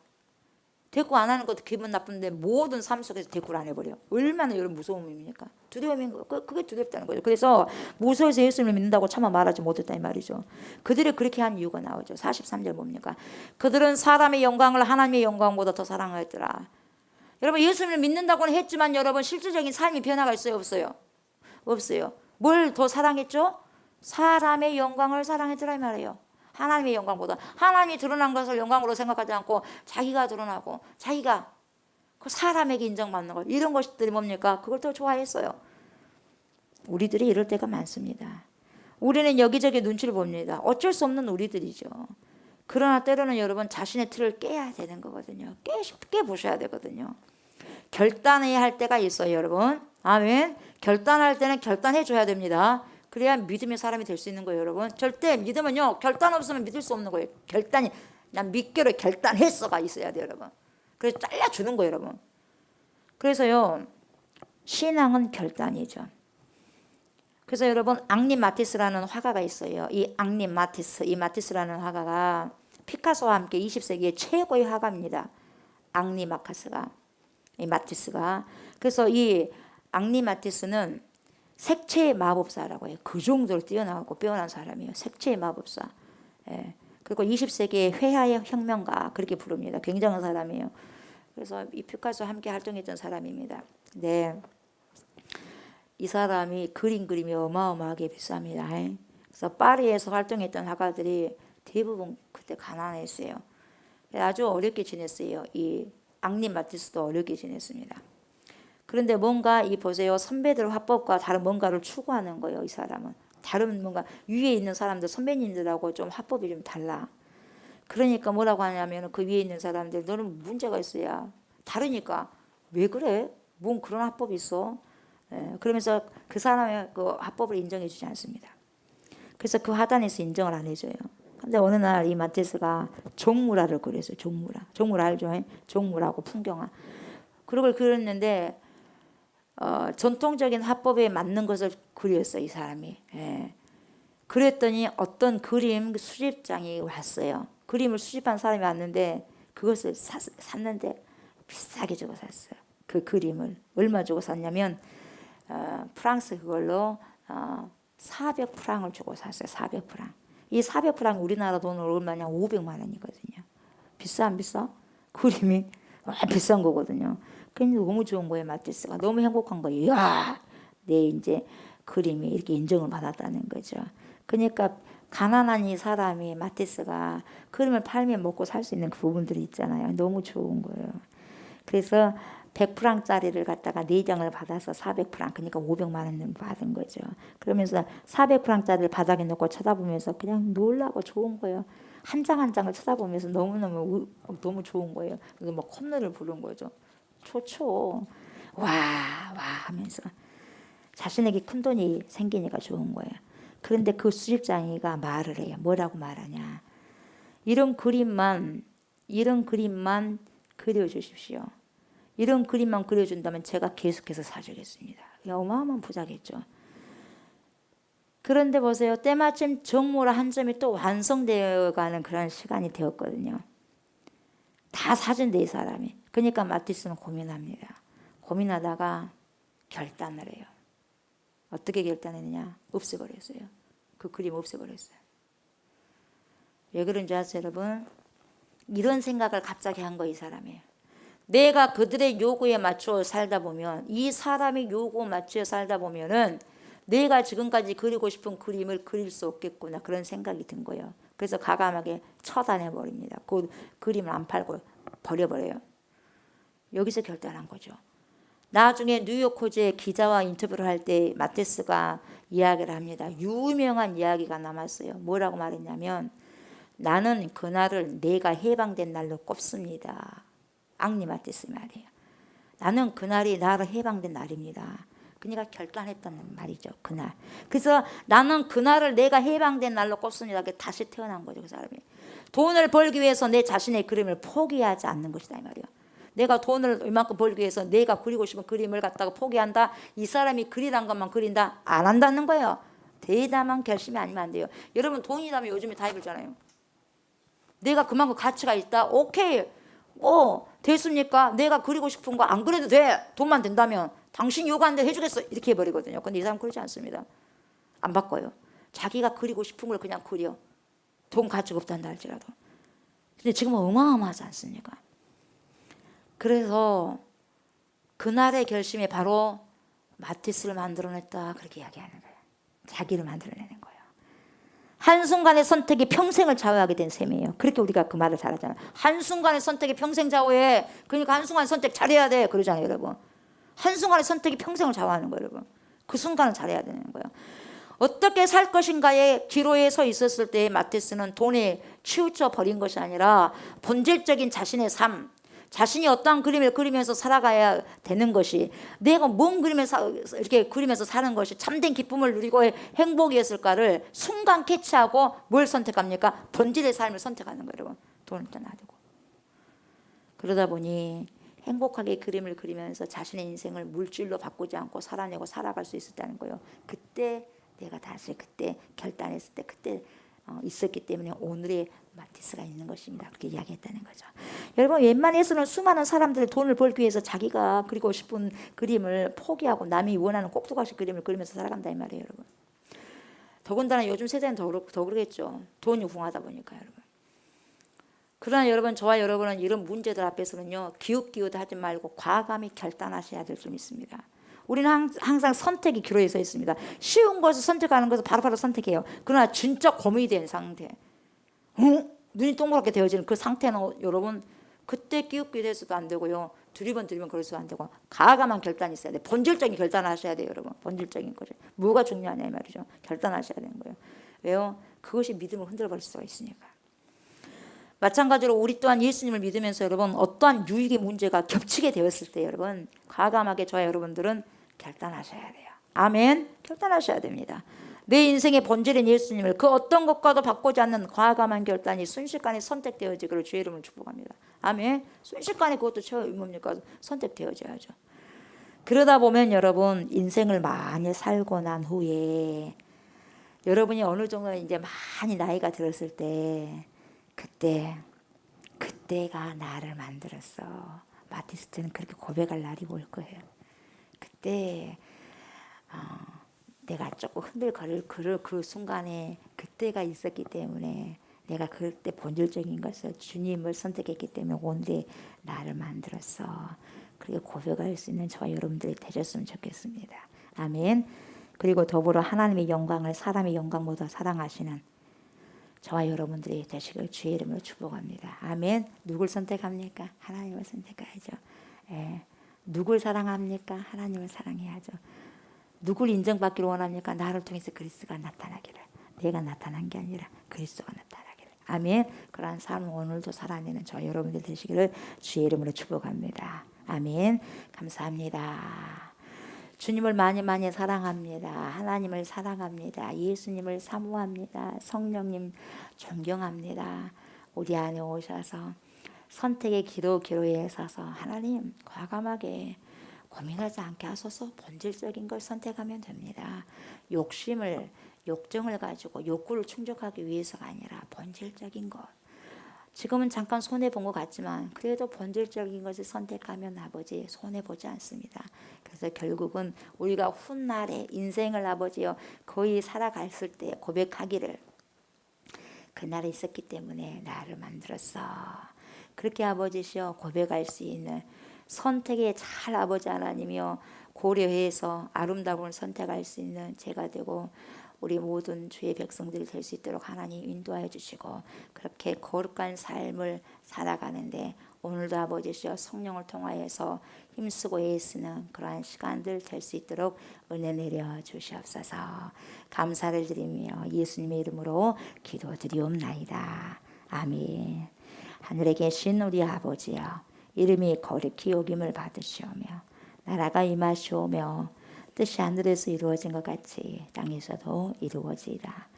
[SPEAKER 1] 대꾸 안 하는 것도 기분 나쁜데 모든 삶 속에서 대꾸를 안 해버려. 얼마나 여러분 무서움입니까? 두려움인 거. 그게 두렵다는 거죠. 그래서 무서워서 예수님을 믿는다고 차마 말하지 못했다 이 말이죠. 그들이 그렇게 한 이유가 나오죠. 43절 뭡니까? 그들은 사람의 영광을 하나님의 영광보다 더 사랑하였더라. 여러분, 예수님을 믿는다고는 했지만 여러분 실질적인 삶이 변화가 있어요? 없어요? 없어요. 뭘 더 사랑했죠? 사람의 영광을 사랑했더라 이 말이에요. 하나님의 영광보다. 하나님이 드러난 것을 영광으로 생각하지 않고 자기가 드러나고 자기가 그 사람에게 인정받는 것, 이런 것들이 뭡니까? 그걸 더 좋아했어요. 우리들이 이럴 때가 많습니다. 우리는 여기저기 눈치를 봅니다. 어쩔 수 없는 우리들이죠. 그러나 때로는 여러분 자신의 틀을 깨야 되는 거거든요. 깨보셔야 되거든요. 결단해야 할 때가 있어요. 여러분, 아멘. 결단할 때는 결단해 줘야 됩니다. 그래야 믿음의 사람이 될 수 있는 거예요. 여러분, 절대 믿음은요 결단 없으면 믿을 수 없는 거예요. 결단이, 난 믿기로 결단했어가 있어야 돼요. 여러분, 그래서 잘라주는 거예요. 여러분, 그래서요 신앙은 결단이죠. 그래서 여러분, 앙림 마티스라는 화가가 있어요. 이 앙림 마티스, 이 마티스라는 화가가 피카소와 함께 20세기의 최고의 화가입니다. 앙림 마카스가, 이 마티스가. 그래서 이 앙림 마티스는 색채의 마법사라고 해요. 그 정도로 뛰어나고 빼어난 사람이에요. 색채의 마법사. 예. 그리고 20세기의 회화의 혁명가, 그렇게 부릅니다. 굉장한 사람이에요. 그래서 이 피카소와 함께 활동했던 사람입니다. 네. 이 사람이 그림이 어마어마하게 비쌉니다. 그래서 파리에서 활동했던 화가들이 대부분 그때 가난했어요. 아주 어렵게 지냈어요. 이 앙림 마티스도 어렵게 지냈습니다. 그런데 뭔가 이 보세요, 선배들 화법과 다른 뭔가를 추구하는 거예요. 이 사람은 다른 뭔가 위에 있는 사람들, 선배님들하고 좀 화법이 좀 달라. 그러니까 뭐라고 하냐면 그 위에 있는 사람들, 너는 문제가 있어야 다르니까 왜 그래? 뭔 그런 화법이 있어? 그러면서 그 사람의 그 화법을 인정해 주지 않습니다. 그래서 그 하단에서 인정을 안 해줘요. 근데 어느 날 이 마티스가 종무라를 그렸어요. 종무라 알죠? 종무라고 풍경화. 그걸 그렸는데 전통적인 화법에 맞는 것을 그렸어요. 이 사람이. 그랬더니 어떤 그림 수집장이 왔어요. 그림을 수집한 사람이 왔는데 그것을 샀는데 비싸게 주고 샀어요. 그 그림을 얼마 주고 샀냐면 프랑스 그걸로 400프랑을 주고 샀어요. 400프랑. 이 400프랑 우리나라 돈으로 얼마냐? 500만 원이거든요. 비싸 안 비싸? 그림이 비싼 거거든요. 근데 너무 좋은 거예요. 마티스가 너무 행복한 거예요. 야, 내 이제 그림이 이렇게 인정을 받았다는 거죠. 그러니까 가난한 이 사람이, 마티스가 그림을 팔면 먹고 살 수 있는 그 부분들이 있잖아요. 너무 좋은 거예요. 그래서 100프랑짜리를 갖다가 4장을 받아서 400프랑, 그러니까 500만 원을 받은 거죠. 그러면서 400프랑짜리를 바닥에 놓고 쳐다보면서 그냥 놀라고 좋은 거예요. 한 장 한 장을 쳐다보면서 너무너무 너무 좋은 거예요. 그래서 막 콧노래를 부른 거죠. 초초 와 하면서 자신에게 큰 돈이 생기니까 좋은 거예요. 그런데 그 수집장이가 말을 해요. 뭐라고 말하냐. 이런 그림만 그려주십시오. 이런 그림만 그려준다면 제가 계속해서 사주겠습니다. 어마어마한 부자겠죠. 그런데 보세요. 때마침 정모라 한 점이 또 완성되어가는 그런 시간이 되었거든요. 다 사준대 이 사람이. 그러니까 마티스는 고민합니다. 고민하다가 결단을 해요. 어떻게 결단했느냐. 없애버렸어요. 그 그림 없애버렸어요. 왜 그런지 아세요 여러분? 이런 생각을 갑자기 한 거 이 사람이에요. 내가 그들의 요구에 맞춰 살다 보면, 이 사람의 요구에 맞춰 살다 보면은 내가 지금까지 그리고 싶은 그림을 그릴 수 없겠구나, 그런 생각이 든 거예요. 그래서 과감하게 처단해 버립니다. 그 그림을 안 팔고 버려버려요. 여기서 결단한 거죠. 나중에 뉴요커즈의 기자와 인터뷰를 할 때 마테스가 이야기를 합니다. 유명한 이야기가 남았어요. 뭐라고 말했냐면, 나는 그날을 내가 해방된 날로 꼽습니다. 앙리 마테스 말이에요. 나는 그날이 나로 해방된 날입니다. 그러니까 결단했다는 말이죠. 그날. 그래서 나는 그날을 내가 해방된 날로 꼽습니다. 다시 태어난 거죠. 그 사람이. 돈을 벌기 위해서 내 자신의 그림을 포기하지 않는 것이다 이 말이에요. 내가 돈을 이만큼 벌기 위해서 내가 그리고 싶은 그림을 갖다가 포기한다. 이 사람이 그리란 것만 그린다. 안 한다는 거예요. 대담한 결심이 아니면 안 돼요. 여러분 돈이라면 요즘에 다 입을잖아요. 내가 그만큼 가치가 있다. 오케이. 됐습니까? 내가 그리고 싶은 거 안 그래도 돼. 돈만 된다면. 당신 요구하는데 해주겠어. 이렇게 해버리거든요. 근데 이 사람 그러지 않습니다. 안 바꿔요. 자기가 그리고 싶은 걸 그냥 그려. 돈 가치가 없단다 할지라도. 근데 지금은 어마어마하지 않습니까? 그래서 그날의 결심이 바로 마티스를 만들어냈다. 그렇게 이야기하는 거예요. 자기를 만들어내는 거예요. 한순간의 선택이 평생을 좌우하게 된 셈이에요. 그렇게 우리가 그 말을 잘하잖아요. 한순간의 선택이 평생 좌우해. 그러니까 한순간의 선택 잘해야 돼. 그러잖아요 여러분. 한순간의 선택이 평생을 좌우하는 거예요 여러분. 그 순간을 잘해야 되는 거예요. 어떻게 살 것인가의 기로에 서 있었을 때 마테스는 돈에 치우쳐 버린 것이 아니라 본질적인 자신의 삶, 자신이 어떠한 그림을 그리면서 살아가야 되는 것이, 내가 뭔 그림을 이렇게 그리면서 사는 것이 참된 기쁨을 누리고 행복이었을까를 순간 캐치하고 뭘 선택합니까? 본질의 삶을 선택하는 거예요 여러분. 돈을 떠나두고. 그러다 보니 행복하게 그림을 그리면서 자신의 인생을 물질로 바꾸지 않고 살아내고 살아갈 수 있었다는 거예요. 그때 내가 다시 그때 결단했을 때 그때 있었기 때문에 오늘의 마티스가 있는 것입니다. 그렇게 이야기했다는 거죠. 여러분 웬만해서는 수많은 사람들이 돈을 벌기 위해서 자기가 그리고 싶은 그림을 포기하고 남이 원하는 꼭두각시 그림을 그리면서 살아간다 이 말이에요 여러분. 더군다나 요즘 세대는 더 그러겠죠. 돈이 궁하다 보니까 여러분. 그러나 여러분, 저와 여러분은 이런 문제들 앞에서는요 기웃기웃 하지 말고 과감히 결단하셔야 될 점 있습니다. 우리는 항상 선택이 기로에 서 있습니다. 쉬운 것을 선택하는 것을 바로바로 선택해요. 그러나 진짜 고민이 된 상태, 눈이 동그랗게 되어지는 그 상태는 여러분 그때 기웃기웃해서도 안 되고요. 두리번 그럴수도 안 되고 과감한 결단이 있어야 돼요. 본질적인 결단을 하셔야 돼요 여러분. 본질적인 거죠. 뭐가 중요하냐 이 말이죠. 결단하셔야 되는 거예요. 왜요? 그것이 믿음을 흔들어버릴 수가 있으니까. 마찬가지로 우리 또한 예수님을 믿으면서 여러분 어떠한 유익의 문제가 겹치게 되었을 때 여러분 과감하게 저와 여러분들은 결단하셔야 돼요. 아멘. 결단하셔야 됩니다. 내 인생의 본질인 예수님을 그 어떤 것과도 바꾸지 않는 과감한 결단이 순식간에 선택되어지기를 주의 이름으로 축복합니다. 아멘. 순식간에 그것도 뭡니까? 선택되어져야죠. 그러다 보면 여러분 인생을 많이 살고 난 후에 여러분이 어느 정도 이제 많이 나이가 들었을 때 그때가 나를 만들었어. 마티스트는 그렇게 고백할 날이 올 거예요. 그때 내가 조금 흔들거릴 그 순간에 그때가 있었기 때문에 내가 그때 본질적인 것을 주님을 선택했기 때문에 오늘의 나를 만들었어. 그리고 고백할 수 있는 저와 여러분들이 되셨으면 좋겠습니다. 아멘. 그리고 더불어 하나님의 영광을 사람의 영광보다 사랑하시는 저와 여러분들이 되시길 주의 이름으로 축복합니다. 아멘. 누굴 선택합니까? 하나님을 선택하죠. 예. 누굴 사랑합니까? 하나님을 사랑해야죠. 누굴 인정받기를 원합니까? 나를 통해서 그리스도가 나타나기를. 내가 나타난 게 아니라 그리스도가 나타나기를. 아멘. 그러한 삶을 오늘도 살아내는 저 여러분들 되시기를 주의 이름으로 축복합니다. 아멘. 감사합니다. 주님을 많이 많이 사랑합니다. 하나님을 사랑합니다. 예수님을 사모합니다. 성령님 존경합니다. 우리 안에 오셔서 선택의 기로에 서서 하나님 과감하게 고민하지 않게 하소서. 본질적인 걸 선택하면 됩니다. 욕정을 가지고 욕구를 충족하기 위해서가 아니라 본질적인 것. 지금은 잠깐 손해본 것 같지만 그래도 본질적인 것을 선택하면 아버지 손해보지 않습니다. 그래서 결국은 우리가 훗날에 인생을 아버지요 거의 살아갔을 때 고백하기를 그날에 있었기 때문에 나를 만들었어. 그렇게 아버지시여 고백할 수 있는 선택에 잘 아버지 하나님이여 고려해서 아름다움을 선택할 수 있는 제가 되고 우리 모든 주의 백성들이 될 수 있도록 하나님 인도하여 주시고 그렇게 거룩한 삶을 살아가는데 오늘도 아버지시여 성령을 통하여서 힘쓰고 애쓰는 그러한 시간들 될 수 있도록 은혜 내려 주시옵소서. 감사를 드리며 예수님의 이름으로 기도드리옵나이다. 아멘. 하늘에 계신 우리 아버지여 이름이 거룩히 여김을 받으시오며 나라가 임하시오며 뜻이 하늘에서 이루어진 것 같이 땅에서도 이루어지이다.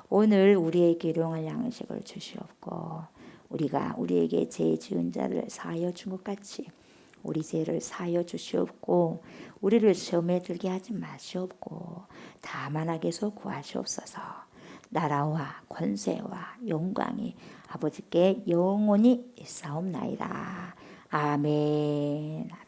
[SPEAKER 1] 오늘 우리에게 일용할 양식을 주시옵고 우리가 우리에게 죄 지은 자를 사하여 준 것 같이 우리 죄를 사하여 주시옵고 우리를 시험에 들게 하지 마시옵고 다만 악에서 구하시옵소서. 나라와 권세와 영광이 아버지께 영원히 있사옵나이다. 아멘.